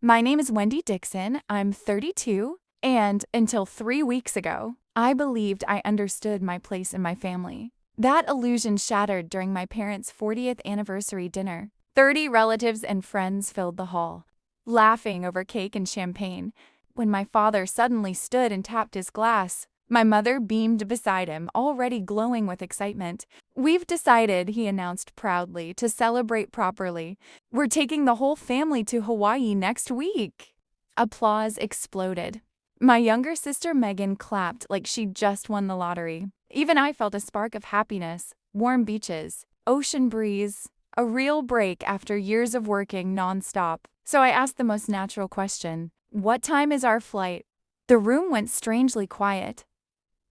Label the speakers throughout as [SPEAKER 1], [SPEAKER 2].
[SPEAKER 1] My name is Wendy Dixon. I'm 32, and until 3 weeks ago, I believed I understood my place in my family. That illusion shattered during my parents' 40th anniversary dinner. 30 relatives and friends filled the hall, laughing over cake and champagne. When my father suddenly stood and tapped his glass, my mother beamed beside him, already glowing with excitement. "We've decided," he announced proudly, "to celebrate properly. We're taking the whole family to Hawaii next week." Applause exploded. My younger sister Megan clapped like she'd just won the lottery. Even I felt a spark of happiness. Warm beaches, ocean breeze, a real break after years of working nonstop. So I asked the most natural question: "What time is our flight?" The room went strangely quiet.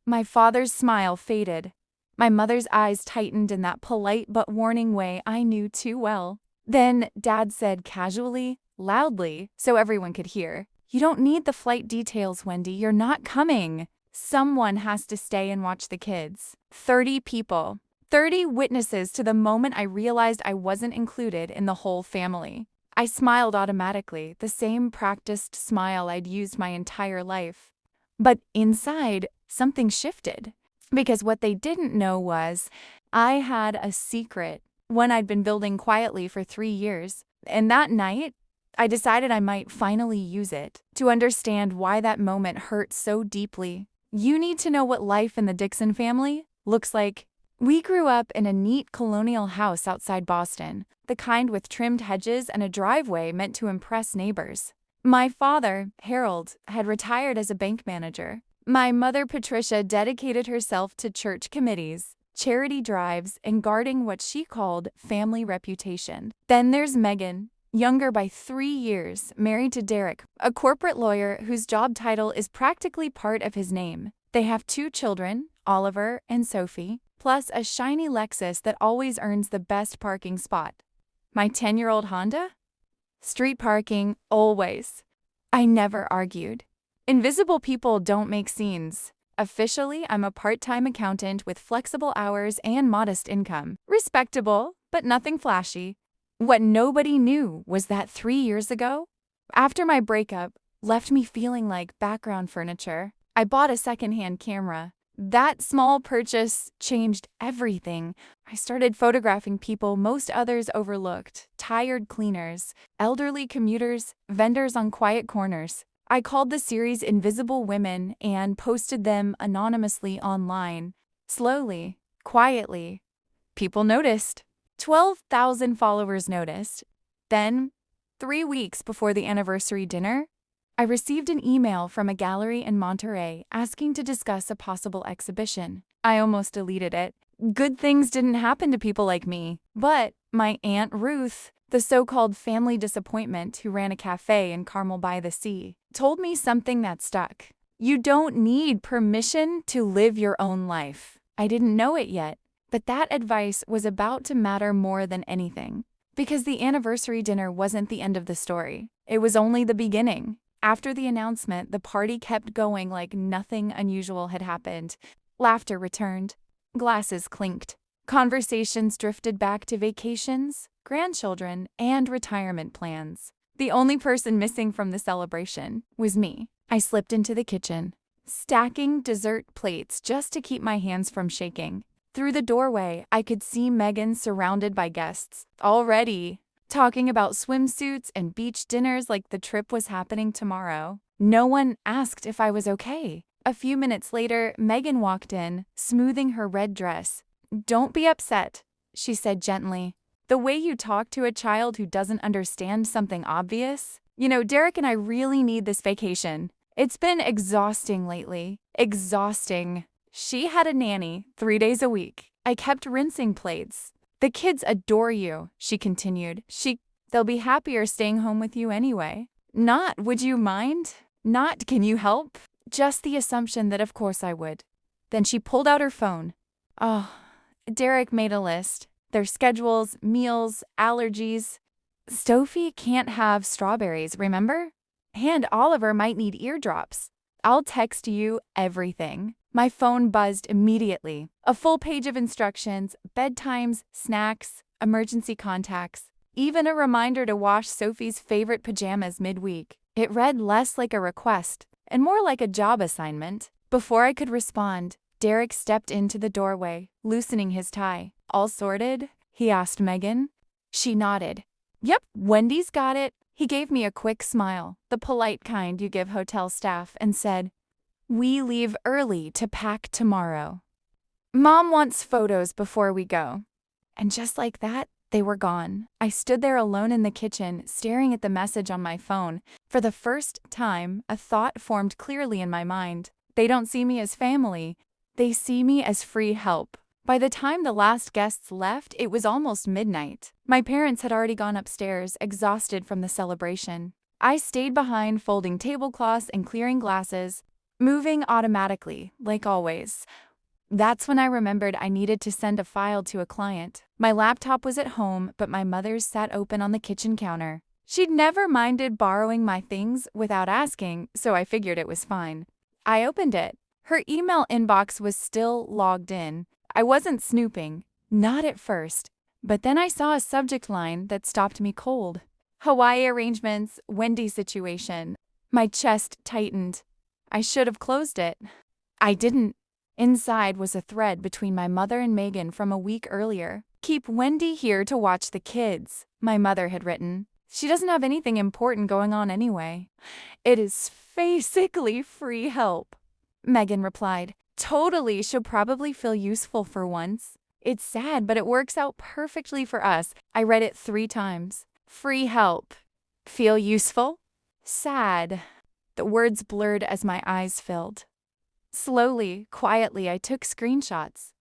[SPEAKER 1] My father's smile faded. My mother's eyes tightened in that polite but warning way I knew too well. Then Dad said casually, loudly, so everyone could hear, "You don't need the flight details, Wendy. You're not coming. Someone has to stay and watch the kids." 30 people. 30 witnesses to the moment I realized I wasn't included in the whole family. I smiled automatically, the same practiced smile I'd used my entire life. But inside, something shifted. Because what they didn't know was, I had a secret, one I'd been building quietly for 3 years. And that night, I decided I might finally use it to understand why that moment hurt so deeply. You need to know what life in the Dixon family looks like. We grew up in a neat colonial house outside Boston, the kind with trimmed hedges and a driveway meant to impress neighbors. My father, Harold, had retired as a bank manager. My mother, Patricia, dedicated herself to church committees, charity drives, and guarding what she called family reputation. Then there's Megan, younger by 3 years, married to Derek, a corporate lawyer whose job title is practically part of his name. They have 2 children, Oliver and Sophie, plus a shiny Lexus that always earns the best parking spot. My 10-year-old Honda? Street parking, always. I never argued. Invisible people don't make scenes. Officially, I'm a part-time accountant with flexible hours and modest income. Respectable, but nothing flashy. What nobody knew was that 3 years ago, after my breakup left me feeling like background furniture, I bought a secondhand camera. That small purchase changed everything. I started photographing people most others overlooked: tired cleaners, elderly commuters, vendors on quiet corners. I called the series Invisible Women and posted them anonymously online. Slowly, quietly, people noticed. 12,000 followers noticed. Then, 3 weeks before the anniversary dinner, I received an email from a gallery in Monterey asking to discuss a possible exhibition. I almost deleted it. Good things didn't happen to people like me. But my Aunt Ruth, the so-called family disappointment who ran a cafe in Carmel by the Sea, told me something that stuck. You don't need permission to live your own life. I didn't know it yet, but that advice was about to matter more than anything. Because the anniversary dinner wasn't the end of the story. It was only the beginning. After the announcement, the party kept going like nothing unusual had happened. Laughter returned. Glasses clinked. Conversations drifted back to vacations, grandchildren, and retirement plans. The only person missing from the celebration was me. I slipped into the kitchen, stacking dessert plates just to keep my hands from shaking. Through the doorway, I could see Megan surrounded by guests, already talking about swimsuits and beach dinners like the trip was happening tomorrow. No one asked if I was okay. A few minutes later, Megan walked in, smoothing her red dress. "Don't be upset," she said gently. "The way you talk to a child who doesn't understand something obvious. Derek and I really need this vacation. It's been exhausting lately. Exhausting." She had a nanny 3 days a week. I kept rinsing plates. "The kids adore you," she continued. They'll be happier staying home with you anyway. Not, "Would you mind?" Not, "Can you help?" Just the assumption that of course I would. Then she pulled out her phone. Oh, Derek made a list. Their schedules, meals, allergies. Sophie can't have strawberries, remember? And Oliver might need eardrops. "I'll text you everything." My phone buzzed immediately. A full page of instructions, bedtimes, snacks, emergency contacts. even a reminder to wash Sophie's favorite pajamas midweek. It read less like a request and more like a job assignment. Before I could respond, Derek stepped into the doorway, loosening his tie. "All sorted?" he asked Megan. She nodded. "Yep, Wendy's got it." He gave me a quick smile, the polite kind you give hotel staff, and said, "We leave early to pack tomorrow. Mom wants photos before we go." And just like that, they were gone. I stood there alone in the kitchen, staring at the message on my phone. For the first time, a thought formed clearly in my mind. They don't see me as family. They see me as free help. By the time the last guests left, it was almost midnight. My parents had already gone upstairs, exhausted from the celebration. I stayed behind, folding tablecloths and clearing glasses, moving automatically, like always. That's when I remembered I needed to send a file to a client. My laptop was at home, but my mother's sat open on the kitchen counter. She'd never minded borrowing my things without asking, so I figured it was fine. I opened it. Her email inbox was still logged in. I wasn't snooping, not at first, but then I saw a subject line that stopped me cold. Hawaii arrangements, Wendy situation. My chest tightened. I should have closed it. I didn't. Inside was a thread between my mother and Megan from a week earlier. "Keep Wendy here to watch the kids," my mother had written. "She doesn't have anything important going on anyway. It is basically free help." Megan replied, "Totally, she'll probably feel useful for once. It's sad, but it works out perfectly for us." I read it 3 times. Free help. Feel useful? Sad. The words blurred as my eyes filled. Slowly, quietly, I took screenshots,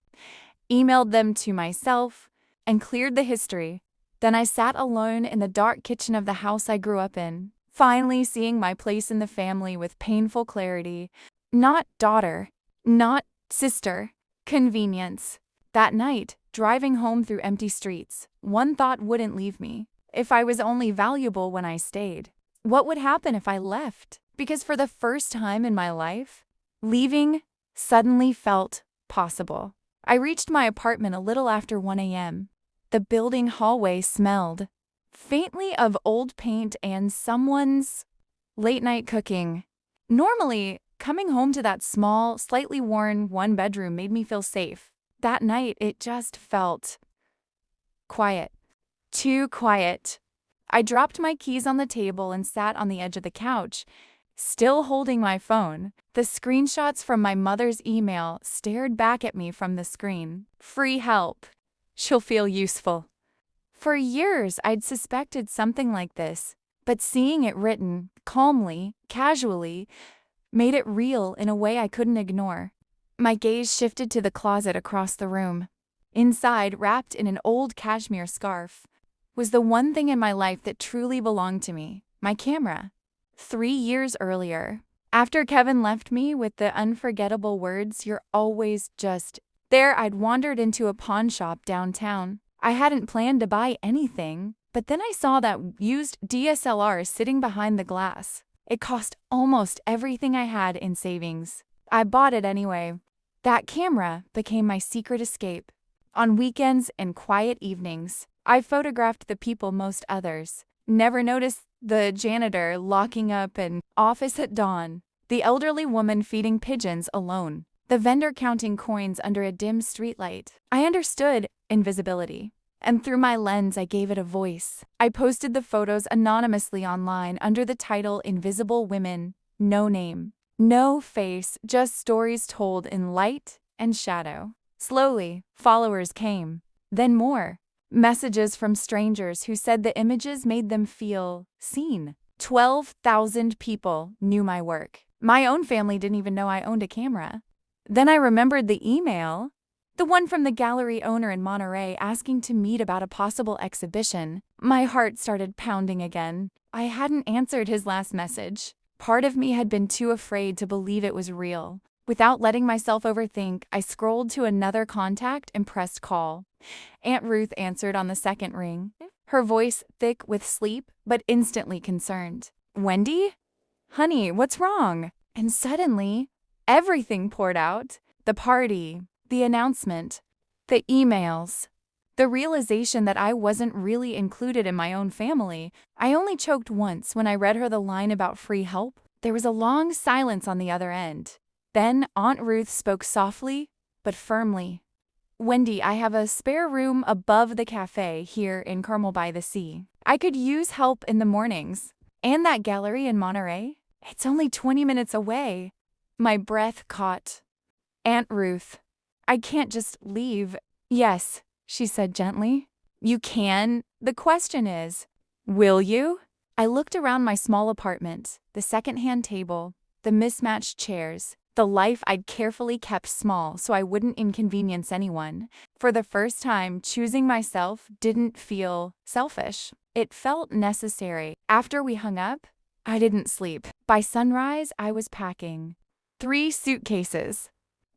[SPEAKER 1] emailed them to myself, and cleared the history. Then I sat alone in the dark kitchen of the house I grew up in, finally seeing my place in the family with painful clarity. Not daughter, not sister, convenience. That night, driving home through empty streets, one thought wouldn't leave me. If I was only valuable when I stayed, what would happen if I left? Because for the first time in my life, leaving suddenly felt possible. I reached my apartment a little after 1 a.m. The building hallway smelled faintly of old paint and someone's late-night cooking. Normally, coming home to that small, slightly worn one-bedroom made me feel safe. That night, it just felt quiet. Too quiet. I dropped my keys on the table and sat on the edge of the couch, still holding my phone. The screenshots from my mother's email stared back at me from the screen. Free help. She'll feel useful. For years, I'd suspected something like this, but seeing it written, calmly, casually, made it real in a way I couldn't ignore. My gaze shifted to the closet across the room. Inside, wrapped in an old cashmere scarf, was the one thing in my life that truly belonged to me, my camera. 3 years earlier, after Kevin left me with the unforgettable words, "You're always just there," I'd wandered into a pawn shop downtown. I hadn't planned to buy anything, but then I saw that used DSLR sitting behind the glass. It cost almost everything I had in savings. I bought it anyway. That camera became my secret escape. On weekends and quiet evenings, I photographed the people most others never noticed: the janitor locking up an office at dawn, the elderly woman feeding pigeons alone, the vendor counting coins under a dim streetlight. I understood invisibility, and through my lens I gave it a voice. I posted the photos anonymously online under the title "Invisible Women." No name, no face, just stories told in light and shadow. Slowly, followers came, then more. Messages from strangers who said the images made them feel seen. 12,000 people knew my work. My own family didn't even know I owned a camera. Then I remembered the email, the one from the gallery owner in Monterey asking to meet about a possible exhibition. My heart started pounding again. I hadn't answered his last message. Part of me had been too afraid to believe it was real. Without letting myself overthink, I scrolled to another contact and pressed call. Aunt Ruth answered on the second ring, her voice thick with sleep but instantly concerned. "Wendy? Honey, what's wrong?" And suddenly, everything poured out. The party, the announcement, the emails, The realization that I wasn't really included in my own family. I only choked once when I read her the line about free help. There was a long silence on the other end. Then Aunt Ruth spoke softly, but firmly. Wendy, I have a spare room above the cafe here in Carmel by the Sea. I could use help in the mornings. And that gallery in Monterey? It's only 20 minutes away. My breath caught. Aunt Ruth, I can't just leave. Yes, she said gently. You can. The question is, will you? I looked around my small apartment, the secondhand table, the mismatched chairs, the life I'd carefully kept small so I wouldn't inconvenience anyone. For the first time, choosing myself didn't feel selfish. It felt necessary. After we hung up, I didn't sleep. By sunrise, I was packing 3 suitcases.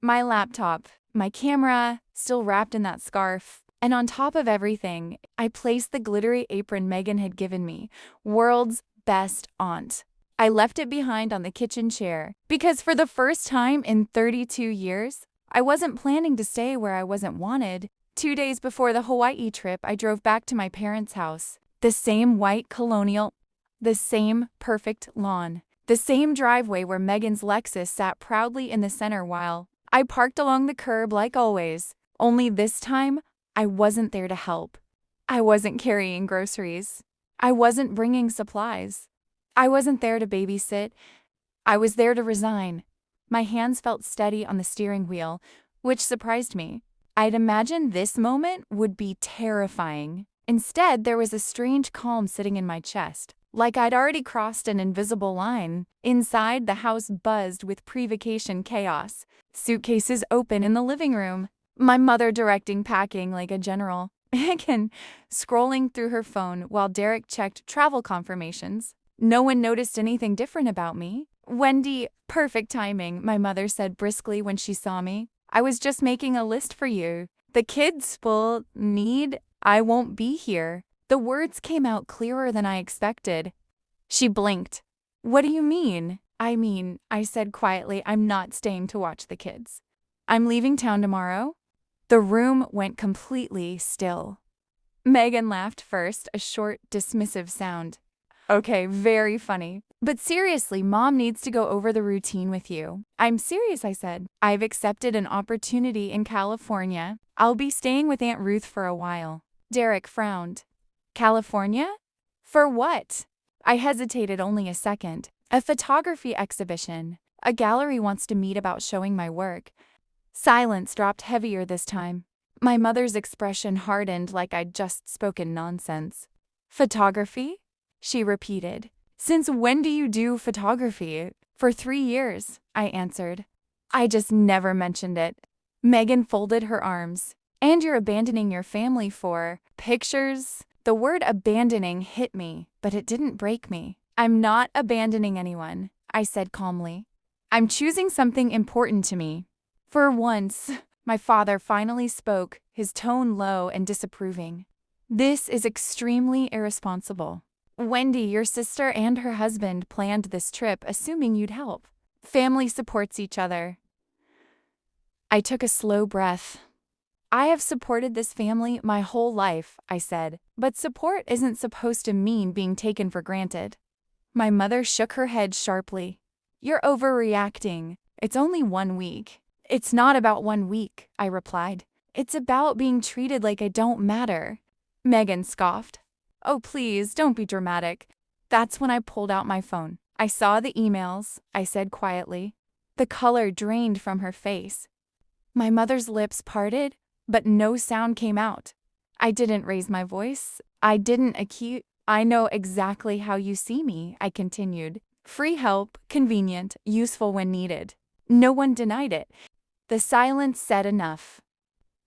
[SPEAKER 1] My laptop, my camera, still wrapped in that scarf, and on top of everything, I placed the glittery apron Megan had given me, world's best aunt. I left it behind on the kitchen chair because for the first time in 32 years, I wasn't planning to stay where I wasn't wanted. 2 days before the Hawaii trip, I drove back to my parents' house. The same white colonial, the same perfect lawn, the same driveway where Megan's Lexus sat proudly in the center while I parked along the curb like always. Only this time, I wasn't there to help. I wasn't carrying groceries. I wasn't bringing supplies. I wasn't there to babysit. I was there to resign. My hands felt steady on the steering wheel, which surprised me. I'd imagined this moment would be terrifying. Instead, there was a strange calm sitting in my chest, like I'd already crossed an invisible line. Inside, the house buzzed with pre-vacation chaos. Suitcases open in the living room. My mother directing packing like a general. Megan scrolling through her phone while Derek checked travel confirmations. No one noticed anything different about me. Wendy, perfect timing, my mother said briskly when she saw me. I was just making a list for you. The kids will need, I won't be here. The words came out clearer than I expected. She blinked. What do you mean? I said quietly, I'm not staying to watch the kids. I'm leaving town tomorrow. The room went completely still. Megan laughed first, a short, dismissive sound. Okay, very funny. But seriously, Mom needs to go over the routine with you. I'm serious, I said. I've accepted an opportunity in California. I'll be staying with Aunt Ruth for a while. Derek frowned. California? For what? I hesitated only a second. A photography exhibition. A gallery wants to meet about showing my work. Silence dropped heavier this time. My mother's expression hardened like I'd just spoken nonsense. Photography? She repeated. Since when do you do photography? For 3 years, I answered. I just never mentioned it. Megan folded her arms. And you're abandoning your family for pictures? The word abandoning hit me, but it didn't break me. I'm not abandoning anyone, I said calmly. I'm choosing something important to me. For once, my father finally spoke, his tone low and disapproving. This is extremely irresponsible. Wendy, your sister and her husband planned this trip assuming you'd help. Family supports each other. I took a slow breath. I have supported this family my whole life, I said, but support isn't supposed to mean being taken for granted. My mother shook her head sharply. You're overreacting. It's only 1 week. It's not about 1 week, I replied. It's about being treated like I don't matter. Megan scoffed. Oh, please, don't be dramatic. That's when I pulled out my phone. I saw the emails, I said quietly. The color drained from her face. My mother's lips parted, but no sound came out. I didn't raise my voice. I didn't accuse. I know exactly how you see me, I continued. Free help, convenient, useful when needed. No one denied it. The silence said enough.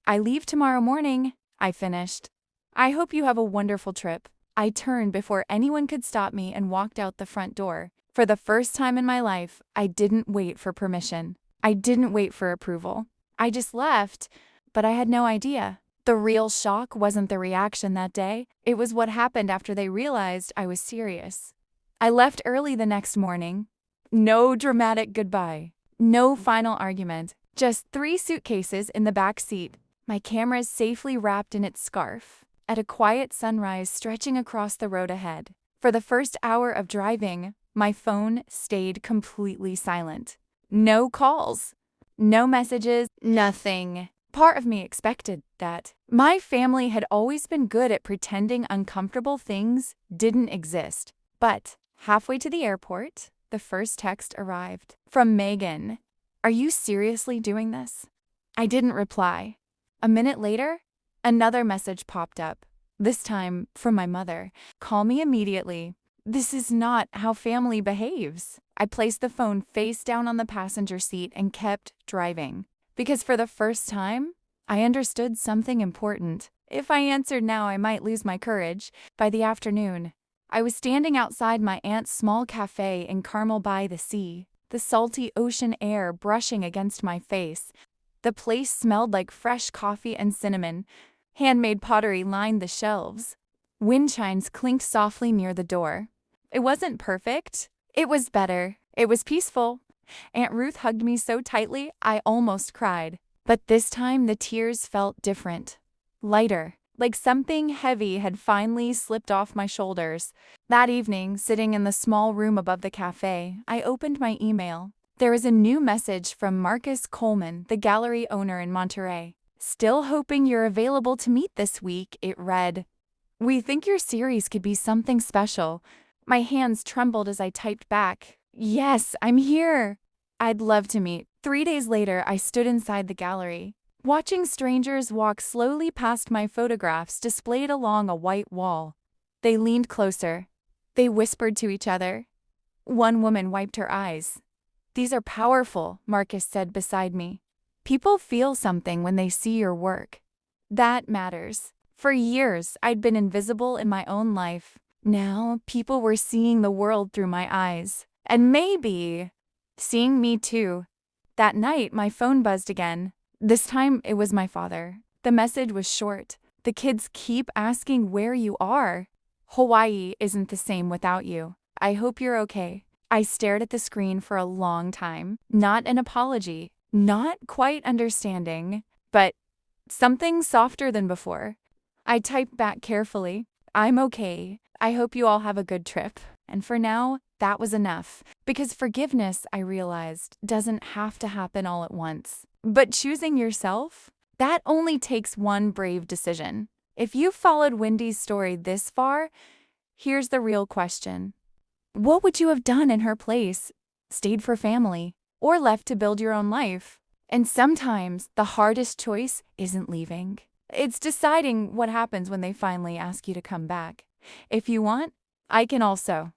[SPEAKER 1] I leave tomorrow morning, I finished. I hope you have a wonderful trip. I turned before anyone could stop me and walked out the front door. For the first time in my life, I didn't wait for permission. I didn't wait for approval. I just left, but I had no idea. The real shock wasn't the reaction that day. It was what happened after they realized I was serious. I left early the next morning. No dramatic goodbye. No final argument. Just 3 suitcases in the back seat. my cameras safely wrapped in its scarf, at a quiet sunrise stretching across the road ahead. For the first hour of driving, my phone stayed completely silent. No calls, no messages, nothing. Part of me expected that. My family had always been good at pretending uncomfortable things didn't exist. But halfway to the airport, the first text arrived from Megan. "Are you seriously doing this?" I didn't reply. A minute later, another message popped up, this time from my mother. "Call me immediately. This is not how family behaves." I placed the phone face down on the passenger seat and kept driving. Because for the first time, I understood something important. If I answered now, I might lose my courage. By the afternoon, I was standing outside my aunt's small cafe in Carmel by the sea, the salty ocean air brushing against my face. The place smelled like fresh coffee and cinnamon. Handmade pottery lined the shelves. Wind chimes clinked softly near the door. It wasn't perfect. It was better. It was peaceful. Aunt Ruth hugged me so tightly I almost cried. But this time the tears felt different. Lighter, like something heavy had finally slipped off my shoulders. That evening, sitting in the small room above the cafe, I opened my email. There was a new message from Marcus Coleman, the gallery owner in Monterey. "Still hoping you're available to meet this week," it read. "We think your series could be something special." My hands trembled as I typed back, "Yes, I'm here." I'd love to meet. 3 days later, I stood inside the gallery, watching strangers walk slowly past my photographs displayed along a white wall. They leaned closer. They whispered to each other. One woman wiped her eyes. "These are powerful," Marcus said beside me. "People feel something when they see your work. That matters." For years, I'd been invisible in my own life. Now, people were seeing the world through my eyes. And maybe seeing me too. That night, my phone buzzed again. This time, it was my father. The message was short. "The kids keep asking where you are. Hawaii isn't the same without you. I hope you're okay." I stared at the screen for a long time. Not an apology. Not quite understanding. But something softer than before. I typed back carefully, "I'm okay. I hope you all have a good trip." And for now, that was enough. Because forgiveness, I realized, doesn't have to happen all at once. But choosing yourself? That only takes one brave decision. If you've followed Wendy's story this far, here's the real question. What would you have done in her place? Stayed for family? Or left to build your own life? And sometimes the hardest choice isn't leaving. It's deciding what happens when they finally ask you to come back. If you want, I can also.